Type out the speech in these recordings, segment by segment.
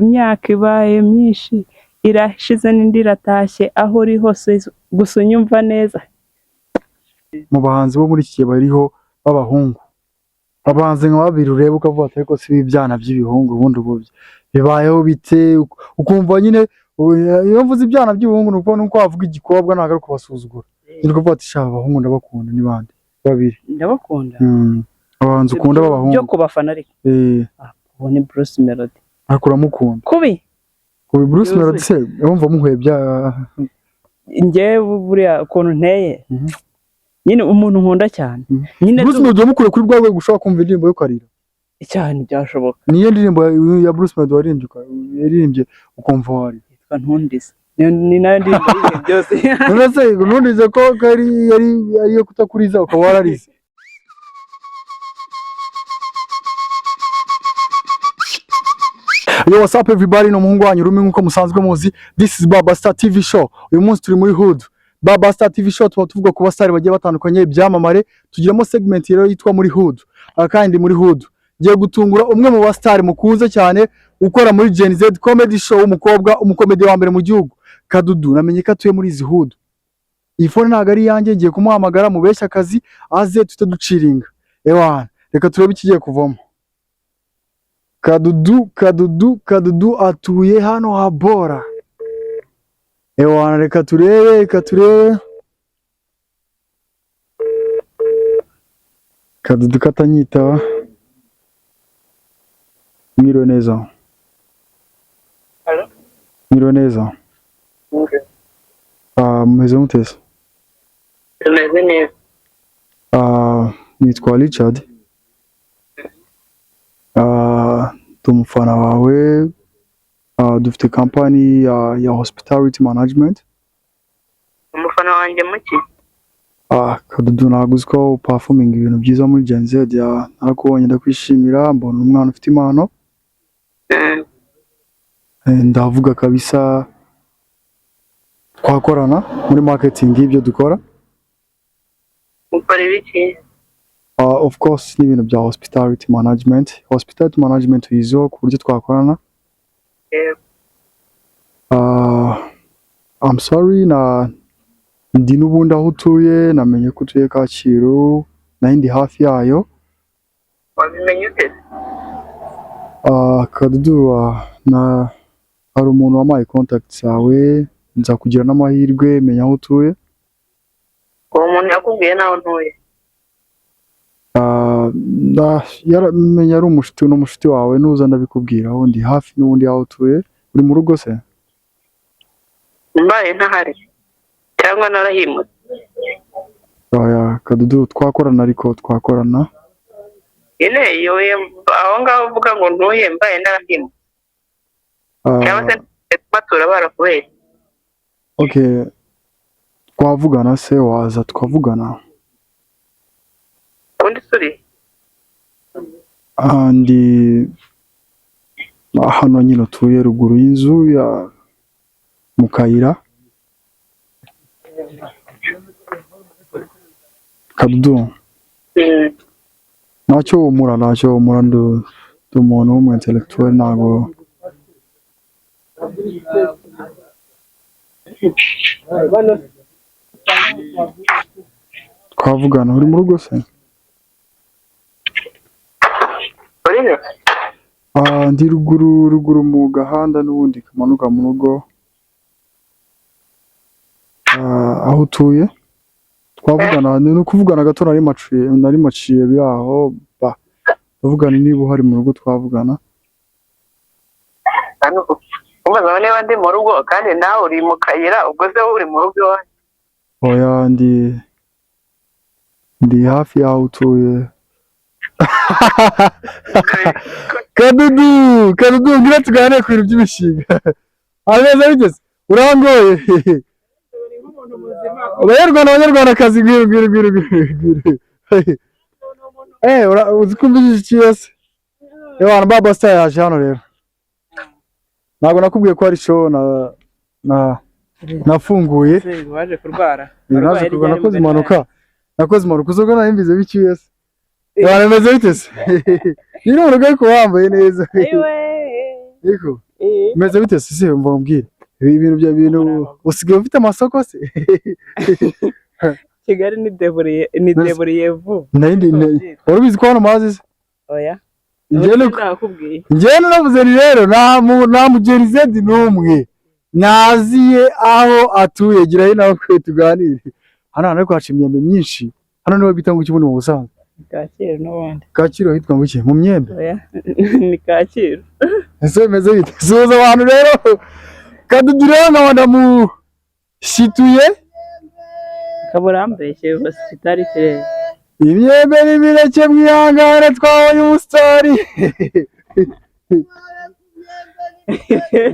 imyaka ibaye myinshi irashize n'indi iratashye aho uri hose gusa unyumva neza. Mu bahanzi bo muri iki gihe bariho b'abahungu, abahanzi nka babiri ureba ukavuga ati ariko si ibyana by'ibihungu ubundi ubu bibayeho bite, ukumva nyine iyo mvuze ibyana by'ibihungu nuko wavuga igikobwa ntabwo ari kubasuzugura, ni kuvuga ati sha abahungu ndabakunda ni bande babiri ndabakunda abahanzi ukunda b'abahungu byo kubafana ariko ubu ni Bruce Melody akuramukunda kubi Bruce Melody se yumva muhuye bya njye buriya ukuntu nteye nyine umuntu nkunda cyane nyine Bruce Melody mukure kuri bwawe gushaka kumva indirimbo yo karira cyane byashoboka. niyo ndirimbo ya Bruce Melody waririmbye ukumva wari yitwa Ntundize ni nayo ndirimbo byose nonese ntundize ko yari yo kutakuriza ukaba wararize. Yo, what's up everybody, no muhungu wanyu Rumi nkuko musanzwe muzi. This is Baba Star TV show. Uyu munsi turi muri Hood. Baba Star TV show tuvuga ku bastar bagiye batandukanye ibyamamare. Tugiramo segment rero yitwa muri Hood. Kandi muri Hood ngiye gutungura umwe mu bastar mukuze cyane ukora muri Gen Z comedy show, umukobwa umukomedi wa mbere mu gihugu, Kadudu. Namenye ko atuye muri izi Hood. Iyi phone ntago ari yanjye, ngiye kumuhamagara mubeshya akazi aze tutaduciringa. Ewana, reka turebe ikigiye kuvamo. Kadudu atuye hano habora. Ewana, reka turebe. Kadudu katanyita. Mwiriwe neza. Hello? Mwiriwe neza. Okay. Mumeze mutese? Tumeze neza. Nitwa Richard. Tumufana wawe. Dufite company ya hospitality management. Umufana wanjye muki? Kadudu naguze ko performing ibintu byiza muri Gen Z, narakubonye ndakwishimira, mbona umwana ufite impano. Ndavuga kabisa twakorana muri marketing ibyo dukora. Ukora ibiki? Of course ni ibintu bya hospitality management. Hospitality management izo ku buryo twakorana. I'm sorry ndi n'ubundi aho utuye, namenye ko utuye Kacyiru, nahindi hafi yayo. Wabimenye ute? Kadudu hari umuntu wamaye contact zawe, nza kugira n'amahirwe menya aho utuye. Uwo muntu yakubwiye naho ntuye? Yaramenya ari umushuti wawe, nuza ndabikubwira aho ndi hafi n'ubundi aho utuye. Uri mu rugo se? Mbaye ntahari cyangwa narahimutse. Oya Kadudu twakorana ariko twakorana. Ine aho ngaho uvuga ngo ntuye mbaye narahimutse. Cyangwa se matura barakubeshye. Okay. Twavugana se, waza twavugana. Undi suri? Ndi hano nyine utuye ruguru y'inzu ya Mukayira. Kadudu. Ntacyo umura ndu umuntu w'umu intellectual ntago. Twavugana, uri mu rugo se? Ndi ruguru mu gahanda n'ubundi kamanuka mu rugo. Aho utuye twavugana, ni ukuvugana gato nari maciye biraho bavugana niba uhari mu rugo twavugana. Umaze niba ndi mu rugo kandi nawe uri mu kayira, ubwo se uri mu rugo iwanyu? Oya ndi hafi yaho utuye. Kadudu ngira tuganire ku bintu by'imishinga. Ameza bigeze urangoye. Abanyarwandakazi gwiro. Uzikumvise iki yose? Ewana Baba Star yaje hano rero. Ntabwo nakubwiye ko ari show nafunguye. Waje kurwara. Nakoze impanuka. Uzoga nahimbize biki yose? Ewana meze bite se? Ni urugo ariko wambaye neza. Yego. meze bite se mbabwire ibi bintu bya bintu usigaye ufite amasoko se Kigali ni deburiye vu wari ubizi ko hano mazi se oya njyewe navuze ni rero nta mugerizedi n'umwe naziye aho atuye gira hino nawe kwe tuganire hano ariko haca imyembe myinshi hano niho bita ngo ikibuno mu Busanza Kacyiru n'ubundi Kacyiru hitwa ngo iki mu myembe oya ni Kacyiru ese meze bite suza abantu rero Kadudu rero na Ndamushituye kaburambeshye hospitali fere imyembe n'imineke mwihangane twabonye umusitari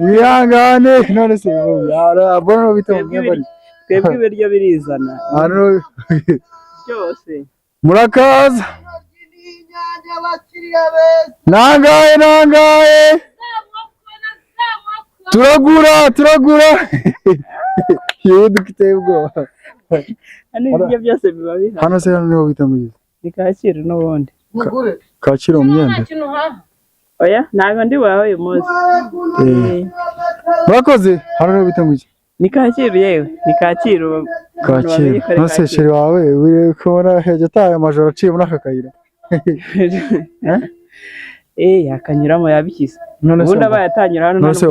mwihangane none se abona bita mu myembe twebwe ibiryo birizana hano byose murakaza nangaye turagura yewe dukiteye ubwoba hano ibiryo byose biba bihari hano se hano niho bita mugize ni Kacyiru n'ubundi Kacyiru mu myembe oya ntabwo ndi wawe uyu munsi murakoze hano niho bita mugize ni Kacyiru yewe ni Kacyiru nose sheri wawe uri kubona yajya ataye amajoro aciye muri aka kayira yakanyuramo yabikize ubundi aba yatanyura hano none se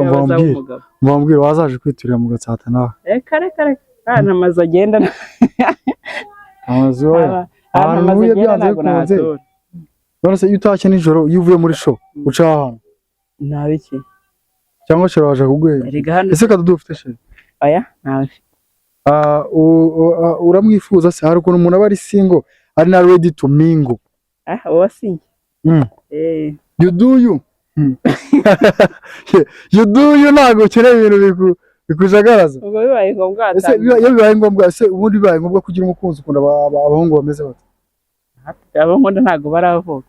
mbambwira wazaje kwiturira mu Gatsata nawe kare hano amazu agenda amazu ahantu ubuye byanze bikunze none se iyo utashye nijoro iyo uvuye muri show uca ahantu ntabiki cyangwa sheri waje kuguhera ese Kadudu ufite sheri oya ntawe uramwifuza se hari ukuntu umuntu aba ari single ari na ready to mingle uwa single you do you ntabwo ukeneye ibintu bikujagaraza ubwo bibaye ngombwa iyo bibaye ngombwa se ubundi bibaye ngombwa kugira umukunzi ukunda abahungu bameze bate abahungu ntabwo baravuga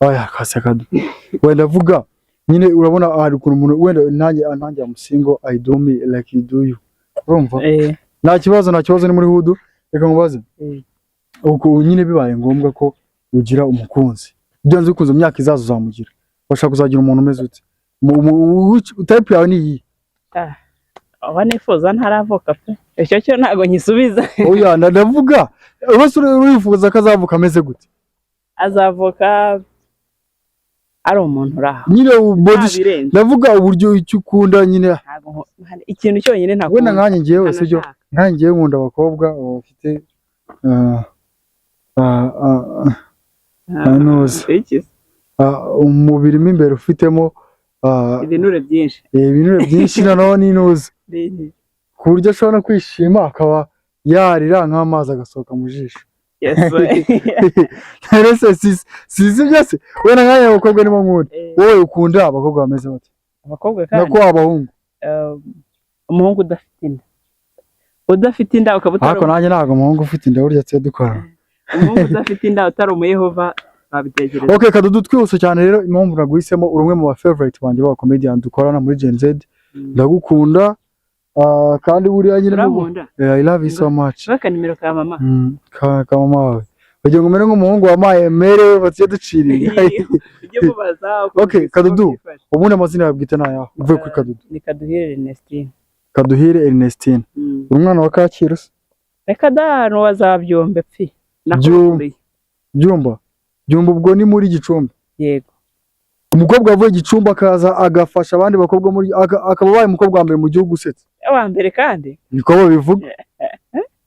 oya kase Kadudu wenda avuga nyine urabona hari ukuntu umuntu wenda nanjye amusingo I do me like you do you urumva nta kibazo ni muri hudu reka ngubaze uko nyine bibaye ngombwa ko ugira umukunzi byanze bikunze mu myaka izaza uzamugira bashaka kuzagira umuntu umeze ute type yawe ni iyi aba nifuza ntaravuka pe icyo cyo ntabwo nkisubiza oya ndavuga uretse urifuza ko azavuka ameze gute azavuka ari umuntu uraha nyine ndavuga uburyo icyo ukunda nyine ikintu cyonyine ntakunda wenda nkanjye ngewe sibyo nkanjye nkunda abakobwa bafite umubiri mo imbere ufitemo ibinure byinshi noneho n'intuza ku buryo ashobora kwishima akaba yarira nk'amazi agasohoka mu jisho sizi byose wenda nk'aya abakobwa nimo nkunda wowe ukunda abakobwa bameze bate abakobwa kandi nako abahungu umuhungu udafite inda ukaba utari ariko nanjye ntabwo umuhungu ufite inda burya tse dukora umuhungu udafite inda utari umuyehova babitekereza okay Kadudu twihuse cyane rero impamvu naguhisemo uri umwe mu ba favorite banjye ba comedian dukorana muri Gen Z ndagukunda kandi buriya nyine I love you so much baka nimero ka mama ka mama wawe bagiye ngo mere nk'umuhungu wamaye mere batiye duciriye ujye mubaza okay Kadudu ubundi amazina yabwite nayaho uvuye kuri Kadudu ni Kaduhire Ernestine umwana wa Kacyiru se reka dano wazabyombe pfi byumba ubwo ni muri Gicumbi yego umukobwa wavuye Gicumbi akaza agafasha abandi bakobwa muri akaba baye umukobwa wa mbere mu gihugu usetse wa mbere kandi niko babivuga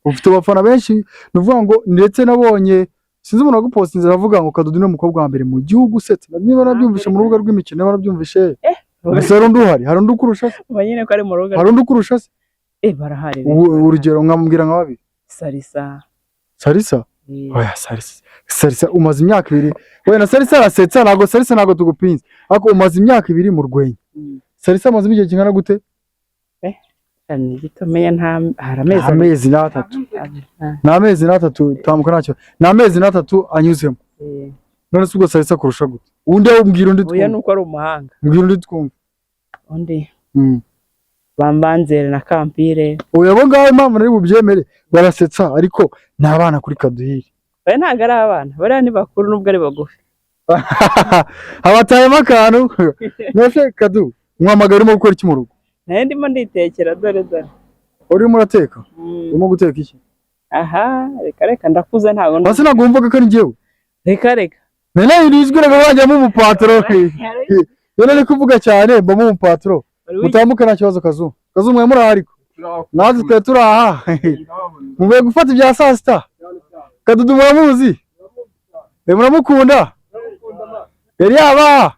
ufite abafana benshi nuvuga ngo ndetse nabonye sinzi umuntu wagupostinze aravuga ngo Kadudu ni umukobwa wa mbere mu gihugu usetse niba nabyumvishe mu rubuga rw'imikino niba nabyumvishe hari undi ukurusha se nyine ko ari mu rubuga hari undi ukurusha se barahari urugero nkamubwira nka babiri Sarisa oya Sarisa umaze imyaka 2 wenda Sarisa arasetsa ntabwo tugupinze ariko umaze imyaka 2 mu rwenya Sarisa amaze igihe kingana gute ni gitomeye nta amezi 3 n'amezi 3 tamuka nacyo n'amezi 3 anyuzemo none se ubwo Sarisa kurusha gute undi umbwira undi twumva oya nuko ari umuhanga mbwira undi twumva undi bambanzere na Kampire oya bo ngaho impamvu nari bubyemere barasetsa ariko n'abana kuri Kaduhire oya ntago ari abana bariya ni bakuru nubwo ari bagufi abatayemo akantu nose Kadu Mwamagara urimo gukora iki mu rugo? nayo ndimo nditekera dore. Urimo urateka? Urimo guteka iki? Aha, reka ndakuze ntago. Basi ntabwo wumvaga ko ari njyewe? Reka. Nene irijwe ngo bajyamo umupatro. Yone ari kuvuga cyane mbamo umupatro. Mutamuke nta kibazo Kazu. Kazu mwe muri ariko. Natwe twe turaha. Muvuye gufata ibya saa sita. Kadudu muramuzi? Muramukunda? Yari yaba.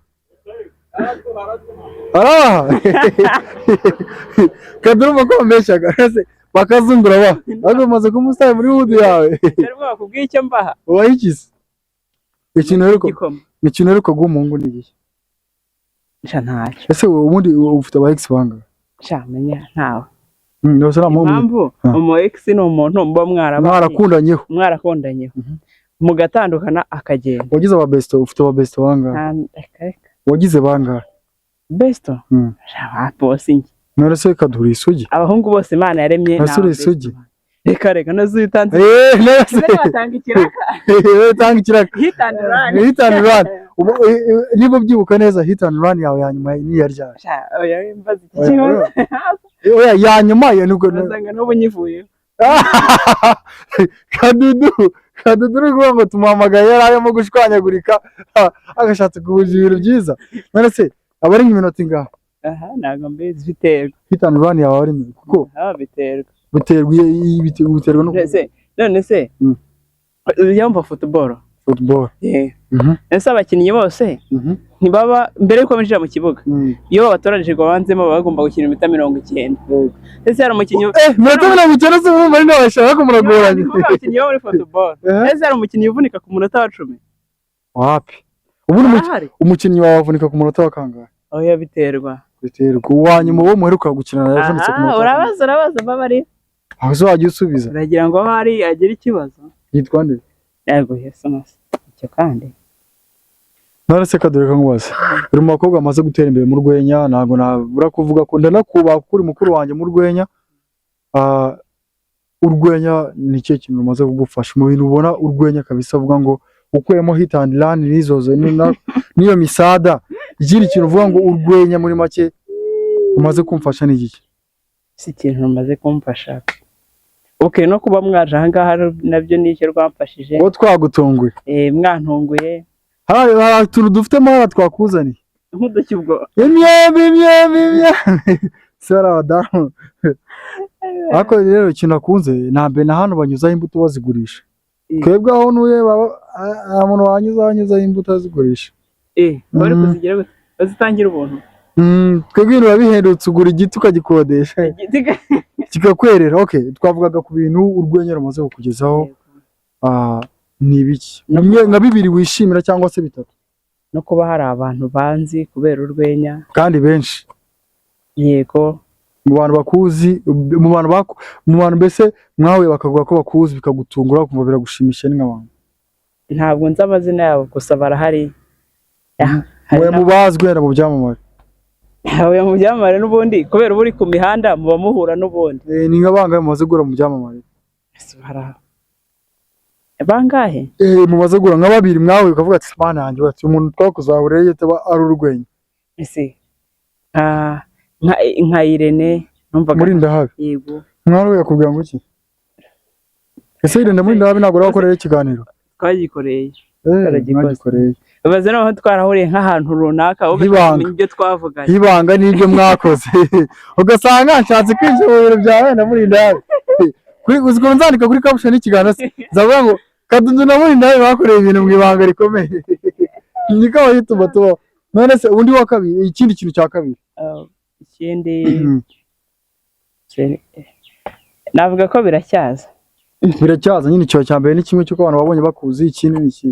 Kadudu mukomeshaga rase bakazungura ba. Ariko maze kumustaye muri hudu yawe. Serwa kubw'icyo mbaha. Wayikize. Ikintu rero gumungu n'igihe. Ntacyo. Ese ubundi ufite aba ex banga? Menya ntawe. No sera mu. Mpamvu umu ex ni umuntu mbo mwarakundanyeho. Mu gatandukana akagenda. Wagize aba best, ufite aba best banga? Wagize banga? Best? Bosi. None se Kadudu isugi? Abahungu bose Imana yaremye nawe. Isugi. Reka nazuyitanze. Nese. Batanga ikiraka. Tanga ikiraka. Hit and run. Niba byibuka neza hit and run yawe yanyuma ni yarya. Oya mbazi ikibazo. Oya yanyuma ya nuko nasanga n'ubu nyivuye. Kadudu rugo ngo tumuhamagaye yarayemo gushwanyagurika agashatse kubuza ibintu byiza. None se abari nk'iminota ingahe? Aha ntago mbizi biterwa. Hit and run yawe ari mbi kuko biterwa. Biterwa no none se yumva football. Ese abakinnyi bose ntibaba mbere yuko binjira mu kibuga iyo babatoranyije ngo banzemo bagomba gukina iminota 90. Ese hari umukinnyi minota 90 se bumva ari n'abashaka kumuragoranye. Abakinnyi bo muri football. Ese hari umukinnyi uvunika ku munota wa 10? Wapi? Ubu umukinnyi wavunika ku munota wa kangahe? Oya biterwa. Uwanyuma wo muheruka gukina na yavunitse ku munota. Urabaza babari. Aho wagiye usubiza. Uragira ngo hari agira ikibazo. Yitwa nde? yego yesamase icyo kandi none se Kadudu reka nkubaze uri mu bakobwa amaze gutera imbere mu rwenya ntago nabura kuvuga ko ndanakubaha kuri mukuru wanjye mu rwenya urwenya ni cyo kintu umaze kugufasha mu bintu ubona urwenya kabisa avuga ngo ukuyemo hit and run nizoze niyo misada ikindi kintu uvuga ngo urwenya muri make umaze kumfasha ni iki si ikintu umaze kumfasha okay no kuba mwaje aha ngaha nabyo nicyo rwamfashije wo twagutunguye mwantunguye ha turu dufite mahara twakuzani nk'udukibwo imye sara wadamu ako rero ikintu akunze nambe na hano banyuzaho imbuto bazigurisha twebwe aho nuye umuntu wanyuzaho imbuto azigurisha bari kuzigira bazitangira ubuntu twebwe ibintu babihendutse ugura igiti ukagikodesha kikakwerera okay twavugaga ku bintu urwenya rumaze kukugezaho ni ibiki nka bibiri wishimira cyangwa se bitatu no kuba hari abantu banzi kubera urwenya kandi benshi yego mu bantu bakuzi mu bantu mbese mwawe bakavuga ko bakuzi bikagutungura kumva biragushimisha n'abantu ntabwo nzi amazina yabo gusa barahari mwe mubazwe mu byamamare Hawe mu byamamare n'ubundi kubera uri ku mihanda muba muhura n'ubundi ni nk'abangahe mumaze gura mu byamamare bangahe mumaze gura nka babiri mwawe ukavuga ati mana yanjye bati umuntu twakuzahureye yitaba ari urwenya ese nka Irene numvaga muri ndahabi yego mwawe yakubwira ngo iki ese Irene muri ndahabi nagura bakorera ikiganiro twagikoreye twagikoreye baze naho twarahuriye nk'ahantu runaka ubimenya ibyo twavuganye ibanga n'ibyo mwakoze ugasanga nshatse kwinjira mu biro byawe na muri ndahabi kuri uziko nzandika kuri caption ikiganiro zavuga ngo Kadudu na muri ndahabi bakoreye ibintu mu ibanga rikomeye niko bahituma tuba none se undi wa kabiri ikindi kintu cya kabiri ikindi navuga ko biracyaza nyine icyo cya mbere ni kimwe cy'uko abantu babonye bakuzi ikindi ni iki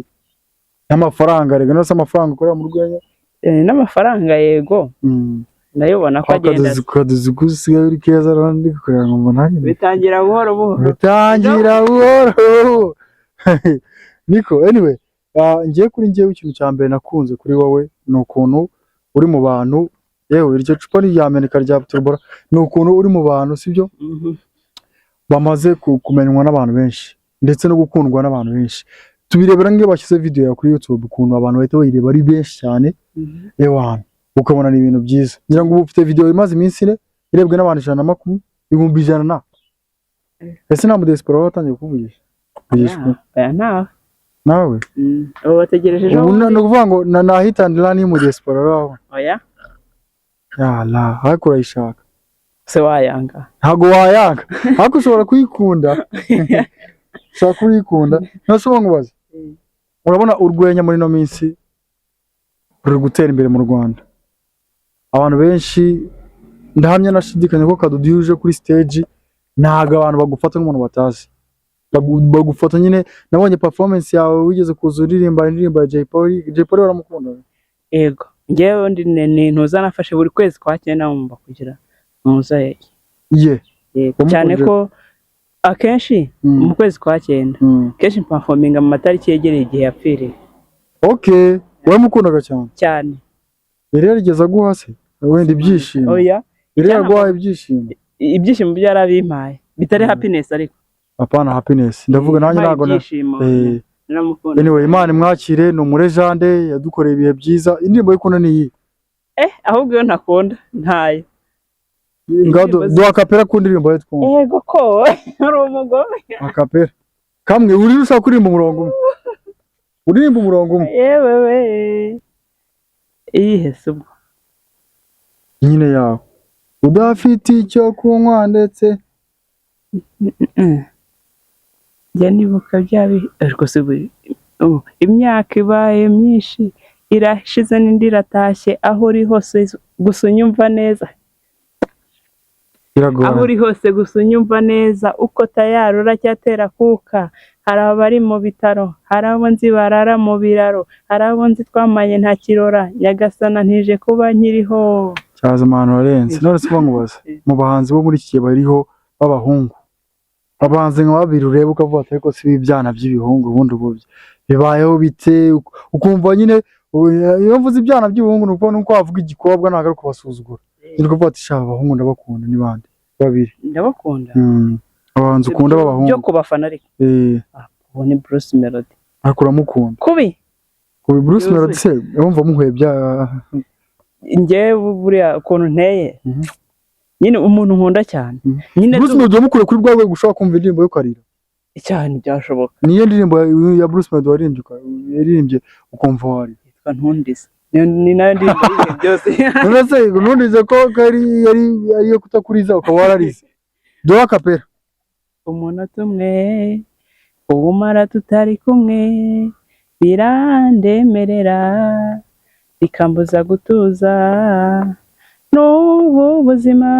n'amafaranga rega no se amafaranga ukorera mu rwenya n'amafaranga yego nayobona ko agenda Kadudu gusiga uri keza randi gukorera ngo mbona bitangira buhoro niko anyway ngiye kuri ngiye ikintu cya mbere nakunze kuri wowe ni ukuntu uri mu bantu yewe iryo cupa ni ryameneka rya turbora ni ukuntu uri mu bantu sibyo bamaze kumenywa n'abantu benshi ndetse no gukundwa n'abantu benshi tubirebera ngiye bashyize video ya kuri YouTube ukuntu abantu bahita bayireba ari benshi cyane ewana ukabona ni ibintu byiza. Ngira ngo ubu ufite video imaze iminsi ine irebwe n'abantu 110 ibihumbi 100 na. Ese nta mudespora watangiye kuvugisha? Nawe. Nawe? Ubu bategereje ejo. Ubu no kuvuga ngo nahitandira ni mudespora wawe. Oya. Yala, hako urayishaka. Se wayanga. Ntago wayanga. Hako ushobora kuyikunda. Ushobora kuyikunda. Nashobora ngubaza. Urabona urwenya muri no minsi ruri gutera imbere mu Rwanda. Abantu benshi ndahamya nashidikanya ko Kadudu yuje kuri stage ntago abantu bagufata nk'umuntu batazi. Bagufata nyine nabonye performance yawe wigeze kuzuririmba indirimbo ya Jay Polly waramukunda. Ego. Ngewe ndi ntuza nafashe buri kwezi kwa cyenda mumba kugira muza ye. Cyane ko akenshi mu kwezi kwa cyenda kenshi performinga mu matariki yegereye igihe yapfiriye. Okay, waramukundaga cyane. Yari yarigeze guhase wenda ibyishimo. Oya. Yari yarwaye ibyishimo. Ibyishimo byarabimpaye. Bitari happiness ariko. Apana happiness. Ndavuga nanjye nago na. Ndamukunda. Anyway, Imana mwakire no murejande yadukoreye ibihe byiza. Indirimbo y'ikunda ni iyi. Ahubwo yo ntakunda ntayo. Ngado do akapera kundirimbo yetu. Ego ko ari umugome. Akapera. Kamwe uri rusa kurimba umurongo umwe. Uririmba umurongo umwe. Yewe. Iyihe subwo. Nyine yawe. Udafite icyo kunywa ndetse nibuka byabi ariko se imyaka ibaye myinshi irashize n'indi iratashye aho uri hose gusa unyumva neza. Aho uri hose gusa unyumva neza uko tayari uracyatera kuka. Hari abari mu bitaro, hari abo nzi barara mu biraro, hari abo nzi twamanye nta kirora, Nyagasana ntije kuba nkiriho. Cyaza amano arenze. None se bangubaza mu bahanzi bo muri iki gihe bariho b'abahungu. Abahanzi nka babiri ureba ukavuga ariko si ibyana by'ibihungu ubundi ubuvye. Bibayeho bite ukumva nyine iyo mvuze ibyana by'ibihungu nuko nuko wavuga igikobwa ntago ari kubasuzugura. Niko kuvuga ati shaba abahungu ndabakunda ni bande babiri. Ndabakunda. Abahanzi ukunda b'abahungu. Byo kubafana ariko. Ubu ni Bruce Melody. Akura mukunda. Kubi Bruce Melody se yumva muhwebya. Ngewe buriya ukuntu nteye. Nyine umuntu nkunda cyane. Nyine Bruce Melody mukure kuri bwawe gushaka kumva indirimbo yo karira. Cyane byashoboka. Niyo ndirimbo ya Bruce Melody yaririmbye ukumva wari. Yitwa Ntundise. Ni nayo ndirimbo byose. None ntundize ko yari ariyo kutakuriza ukaba wararize. Do akapera. Umunota umwe ubumara tutari kumwe birandemerera bikambuza gutuza n'ubu buzima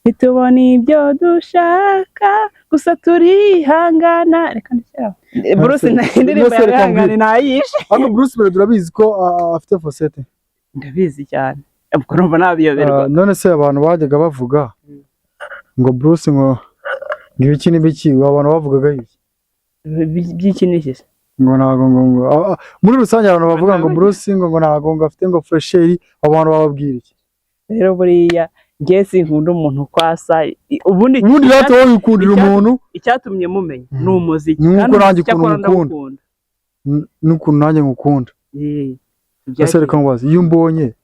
ntitubona ibyo dushaka gusa turihangana. Reka ndishyiraho Bruce indirimbo yarihangane nayishe. Ariko Bruce Melody urabizi ko afite fosete. Ndabizi cyane ubwo numva nabiyoberwa. None se abantu bajyaga bavuga ngo Bruce ngo ibiki n'ibiki abantu bavugaga iki by'iki n'iki ngo ntago ngo muri rusange abantu bavuga ngo Bruce ngo ntago ngo afite ngo fresheri abantu bababwira iki. Rero buriya ngiye sinkunda umuntu kwasa ubundi rero wowe ukundira umuntu icyatumye mumenya ni umuziki nuko nanjye ukunda nuko nanjye ngukunda. Ese reka ngwaze iyo mbonye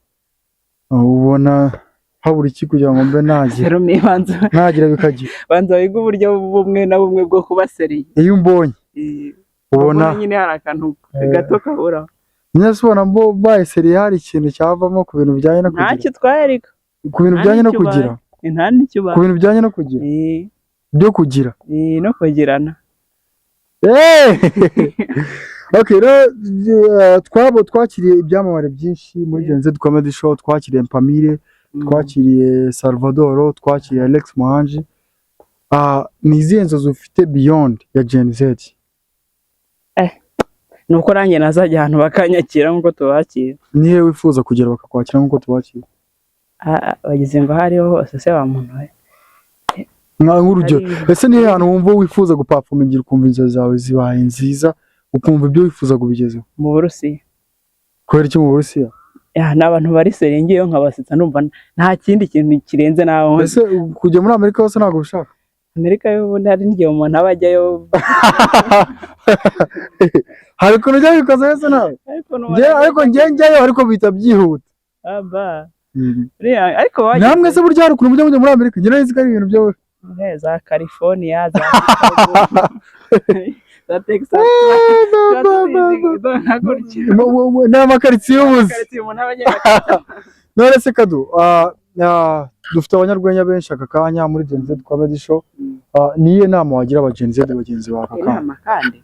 ubona habura iki kugira ngo mbe nagira bikagira banza wiga uburyo bumwe na bumwe bwo kubaseriye. Iyo mbonye ubona nyine hari akantu gato kabura. Nyasubona mbo bayeseriye hari ikintu cyavamo ku bintu bijyanye no kugira. Ntacyo twaye ariko ku bintu bijyanye no kugira. Nta nicyo ba. Ku bintu bijyanye no kugira. Byo kugira. No kugirana. Okay, twakiriye ibyamamare byinshi muri Genze Comedy Show. Twakiriye Mpamire, twakiriye Salvador, twakiriye Alex Muhanji. Ni izihe nzozi ufite beyond ya Gen Z? Nuko nanjye nazajya ahantu bakanyakira nkuko tubakira. Nihe wifuza kugera bakakwakira nkuko tubakira? Bagize ngo hariho hose se wa muntu we. Nk'urugero, ese nihe hantu wumva wifuza guperformingira ukumva inzozi zawe zibaye nziza ukumva ibyo wifuza kubigezaho? Mu Burusiya. Kubera iki mu Burusiya? N'abantu bari serengeyo nkabasetsa numva nta kindi kintu kirenze naho. Ese kujya muri Amerika hose ntago bishaka? Amerika y'ubundi hari ngiye umuntu abajyayo. Hari ukuntu ujya bikoze wese nawe? Ariko njyewe ariko bita byihuta. aba Mhm. ariko namwe se burya hari ukuntu mujya muri Amerika ngira nzi ko ari ibintu byo za California za za Texas n'amakaritsiye y'ubuzi none se Kadu dufite abanyarwenya benshi aka kanya muri Gen Z Comedy Show niye nama wagira aba Gen Z bagenzi bawe aka inama kandi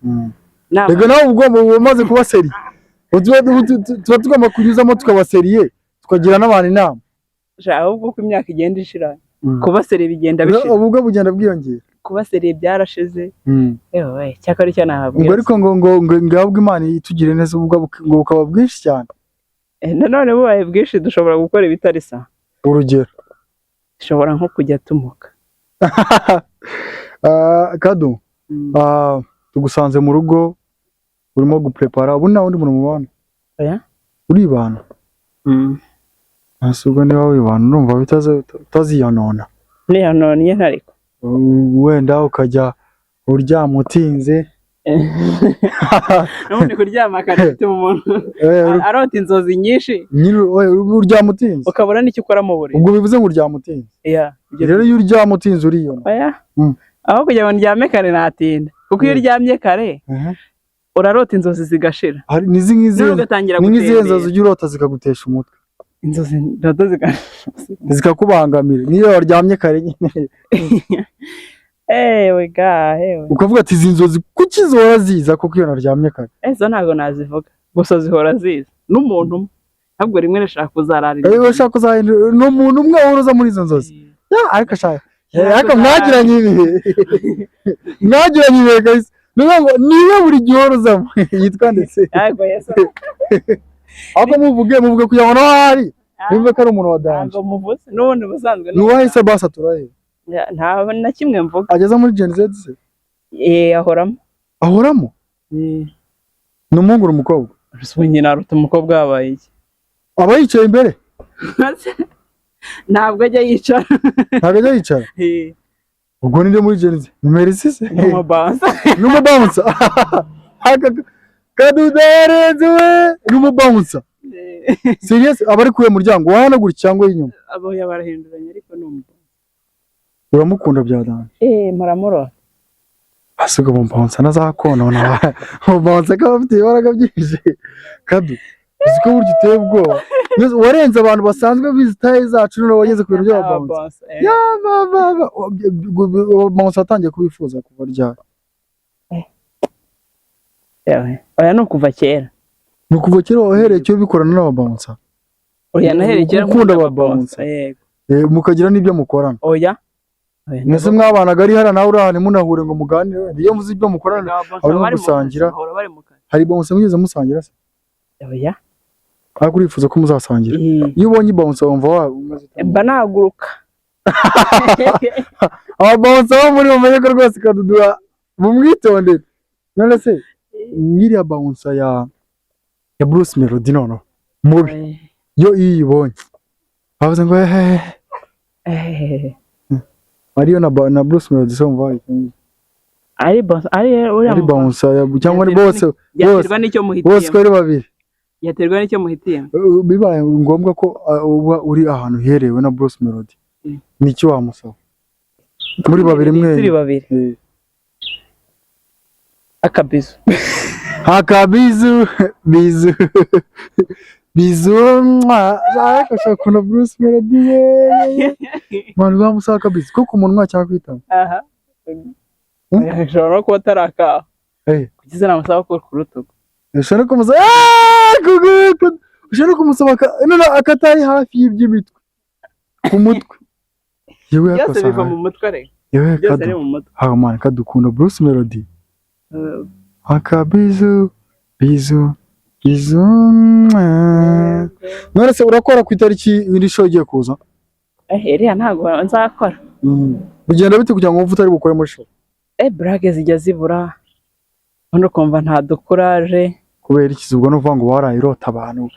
rega nawe ugomba umaze kuba seri tuba tugomba kunyuzamo tukabaseriye tukagira n'abantu inama ahubwo uko imyaka igenda ishira kuba seri bigenda bishira ubwo bugenda bwiyongera kuba seri byarashize yewe cyakora cyo nahabwiye ngo ariko ngabwo Imana itugire neza ubwo ngo ukaba bwinshi cyane none bubaye bwinshi dushobora gukora ibitari sa urugero dushobora nko kujya tumuka Kadu tugusanze mu rugo urimo guprepara ubu nta wundi muntu mubana oya uribana asubwo niba wibana urumva utaziyonona niyanoniye ntariko wenda ukajya uryama utinze nubundi kuryama kare bituma umuntu arota inzozi nyinshi uryama utinze ukabura n'icyo ukora mu buriri ubwo bivuze ngo uryama utinze rero iyo uryama utinze uriyona aho kugira ngo ndyame kare natinda kuko iyo uryamye kare urarota inzozi zigashira nizi nk'izihe nzozi ujya urota zikagutesha umutwe inzozi ndoto zikakubangamira niyo waryamye kare nyine ewe ukavuga ati izi nzozi kuki zihora ziza kuko iyo naryamye kare ezo ntabwo nazivuga gusa zihora ziza n'umuntu umwe ntabwo rimwe rishaka kuzararira urashaka kuzahindura n'umuntu umwe uza muri izo nzozi ariko ashaka mwagiranye ibihe guys niba buri gihe uzamo yitwa ndetse ahubwo muvuge kugira ngo naho hari nimba ko ari umuntu wa danje n'ubundi busanzwe n'uwahise basa turahe nta na kimwe mvuga ageza muri Gen Z se ahoramo ni umuhungu umukobwa nyina aruta umukobwa wabaye iki aba yicaye imbere ntabwo ajya yicara ubwo ni muri Gen Z ni Merisi se n'umubouncer Kadudu yarenze we n'umubouncer serious abari kuye muryango wahanagura cyangwa y'inyuma abo yabarahinduranye ariko numva uramukunda byadanje muramuro asiga bouncer nazakonona bouncer ka bafite ibaraga byinshi Kadu uziko buryo uteye ubwoba warenze abantu basanzwe bizitaye zacu none wageze ku bintu bya bouncer bouncer atangiye kubifuza kuva ryari oya no kuva kera wahereye cyo bikorana n'ababouncer oya nahereye kera ukunda ababouncer mukagira n'ibyo mukorana oya mwese mwabanaga ari hara nawe urahane munahure ngo muganire iyo muzi ibyo mukorana abari gusangira hari bouncer mugeze musangira se oya ariko urifuza ko muzasangira iyo ubonye bouncer wumva mba naguruka bouncer bo muri mumenye ko rwose Kadudu mumwitondere none se ngiriya bouncer ya Bruce Melody nono mubi yo iyibonye bavuze ngo ariyo na Bruce Melody so mva ari bouncer cyangwa ari bose bari babiri yaterwa n'icyo muhitiyemo bibaye ngombwa ko uba uri ahantu herewe na Bruce Melody nicyo wamusaba muri babiri mwe Akabizu ashaka kuna Bruce Melody mwana bamusaba Akabizu ko ku munwa cyangwa kwitaba ashobora no kuba atarakaha kugize namusaba ko ku rutugu ushobora kumusaba akatari hafi y'iby'imitwe ku mutwe byose biva mu mutwe ariko byose ari mu mutwe Kadukunda Bruce Melody Akabizu none se urakora ku itariki iri show igiye kuza iriya ntabwo nzakora bigenda bite kugira ngo wumve utari bukore muri show brage zijya zibura ubundi ukumva nta dukuraje kubera ikizubwo no kuvuga ngo warayirota abantu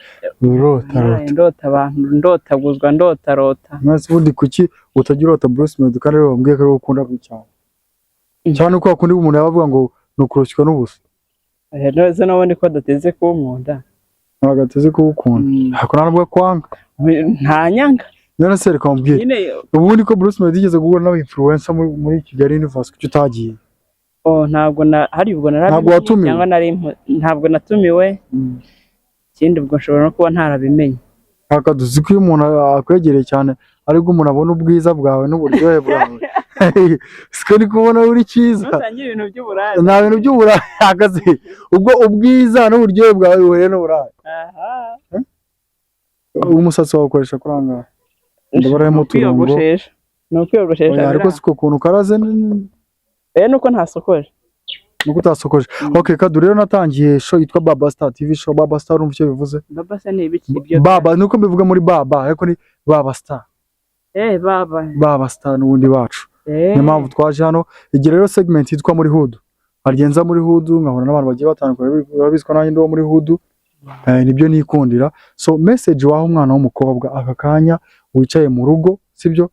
ndotaguzwa ndotarota nase ubundi kuki utagira urota Bruce Melody kandi wambwiye ko ukunda cyane uko akundi umuntu yabavuga ngo nukurushywa n'ubusa nose nabone ko adateze kunkunda ntabwo ateze kuwukunda ariko ntabwo kwanga nta nyanga none se reka mbwira nyine ubundi ko Bruce Melody yigeze guhura n'aba influencer muri Kigali Universe kuki utagiye ntabwo hari ubwo ntabwo watumiwe cyangwa ntabwo natumiwe ikindi ubwo nshobora no kuba ntarabimenye Akaduzi ko iyo umuntu akwegereye cyane ariko umuntu abona ubwiza bwawe n'uburyohe bwawe siko ndi kubona uri cyiza ntutangira ibintu by'uburaya nta bintu by'uburaya hagaze ubwo ubwiza n'uburyohe bwawe bihuye n'uburaya umusatsi wawe ukoresha kuri aha ngaha ndabaramo uturongo ni ukwiyogoshesha ariko siko ukuntu karaze nuko ntasokoje nuko utasokoje okay Kadu rero natangiye show yitwa Baba Star TV show Baba Star urumva icyo bivuze Baba se ni ibiki ibyo Baba nuko mbivuga muri Baba ariko ni Baba Star Baba Star n'ubundi bacu niyo mpamvu twaje hano igihe rero segment yitwa muri Hood agenza muri Hood nkahura n'abantu bagiye batandukanye babizwa nanjye ndo muri Hood nibyo nikundira so message waho umwana w'umukobwa aka kanya wicaye mu rugo sibyo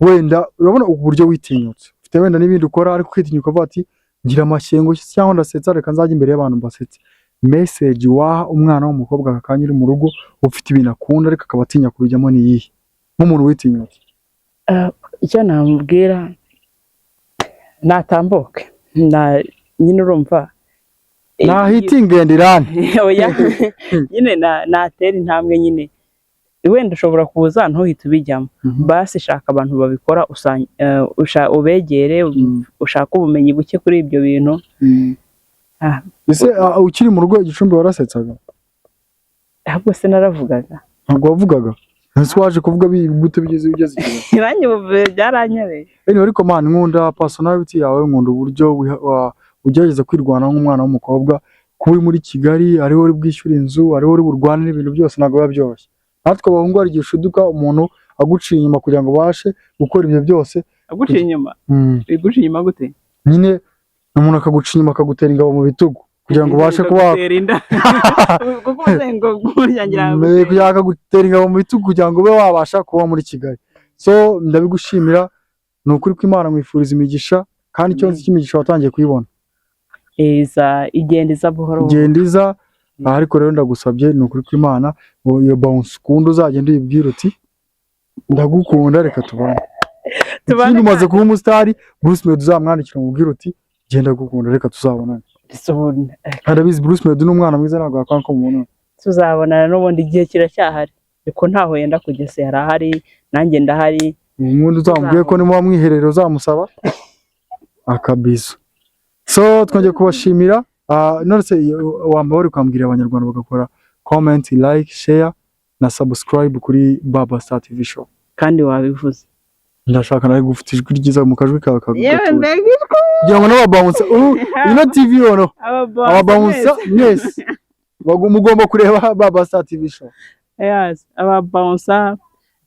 wenda urabona uburyo witinyutse ufite wenda n'ibindi ukora ariko kwitinyuka uvuga ati ngira amashyengo cyangwa ndasetsa reka nzajya imbere y'abantu mbasetse message waha umwana w'umukobwa aka kanya uri mu rugo ufite ibintu akunda ariko akaba atinya kubijyamo ni yihe nk'umuntu witinyutse icyo namubwira natambuke nyine urumva nahitingendirane nyine natera intambwe nyine wenda ushobora kuza ntuhite ubijyamo basi shaka abantu babikora ubegere ushaka ubumenyi buke kuri ibyo bintu ese ukiri mu rugo Gicumbi warasetsaga ahubwo se naravugaga ntabwo wavugaga ese waje kuvuga gute ugeze nanjye byaranyereye ariko man nkunda personality yawe nkunda uburyo ugerageza kwirwanaho nk'umwana w'umukobwa kuba uri muri Kigali ariho uri bwishyura inzu ariho uri burwane n'ibintu byose ntabwo biba byoroshye natwe abahungu hari igihe ushuduka umuntu aguciye inyuma kugira ngo ubashe gukora ibyo byose aguciye inyuma iguciye inyuma gute nyine umuntu akaguciye inyuma akagutera ingabo mu bitugu kugira ngo ubashe kuba kuko uzengo kuryangira kugira akagutera ingabo mu bitugu kugira ngo ube wabasha kuba muri Kigali so ndabigushimira ni ukuri ko Imana mwifuriza imigisha kandi icyo nzi cy'imigisha watangiye kuyibona igenda buhoro igenda ariko rero ndagusabye ni ukuri ko Imana iyo bounce ukunda uzagenda uyibwira uti ndagukunda reka tubane ikindi umaze kuba umusitari Bruce Melody uzamwandikira umubwira uti genda gukunda reka tuzabonane arabizi Bruce Melody n'umwana mwiza ntabwo yakwanka ko umuntu tuzabonana n'ubundi igihe kiracyahari ariko ntaho yenda kugese yarahari nanjye ndahari umuntu uzamubwiye ko nimuba mwiherero uzamusaba Akabizu so twongeye kubashimira none se wamba bari kwambwira abanyarwanda bagakora comment like share na subscribe kuri Baba Star TV show kandi wabivuze ndashaka nawe gufite ijwi ryiza mu kajwi kawe kagutuye kugira ngo n'ababounce ino TV ono ababounce yes mugomba kureba Baba Star TV show yes ababounce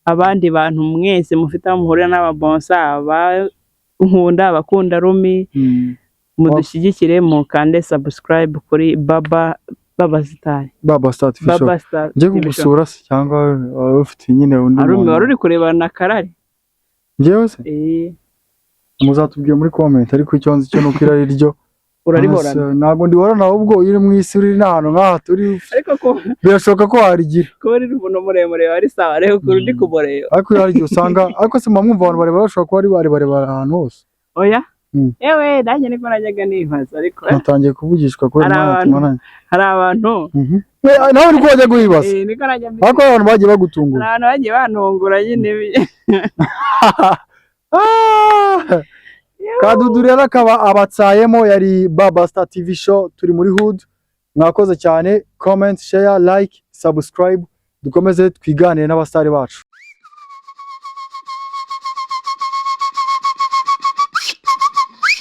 abandi bantu mwese mufite amuhurira n'ababounce nkunda abakunda rumi mudushyigikire mukande subscribe kuri Baba Star TV show nje kugusura cyangwa ufite nyine undi muntu wari uri kurebana na Karari ngewe se muzatubwiye muri comment ariko icyo nzi cyo nuko irari ryo urarihorana ntabwo ndihorana ahubwo uri mu isi uri n'ahantu nk'aha turi ariko ko birashoboka ko warigira ko uri umuntu muremure wari sawa rero kuri ndi kumureba ariko irari ryo usanga ariko se mwumva abantu bareba bashobora kuba ari bareba ahantu hose oya ewe nanjye niko najyaga nibaza ariko natangiye kuvugishwa kuri hari abantu nawe niko wajya guhibaza ariko abantu bagiye bagutungura abantu bagiye bantungura nyine Kadudu rero akaba abatsayemo yari Baba Star TV show turi muri Hood mwakoze cyane comment share like subscribe dukomeze twiganire n'abasitari bacu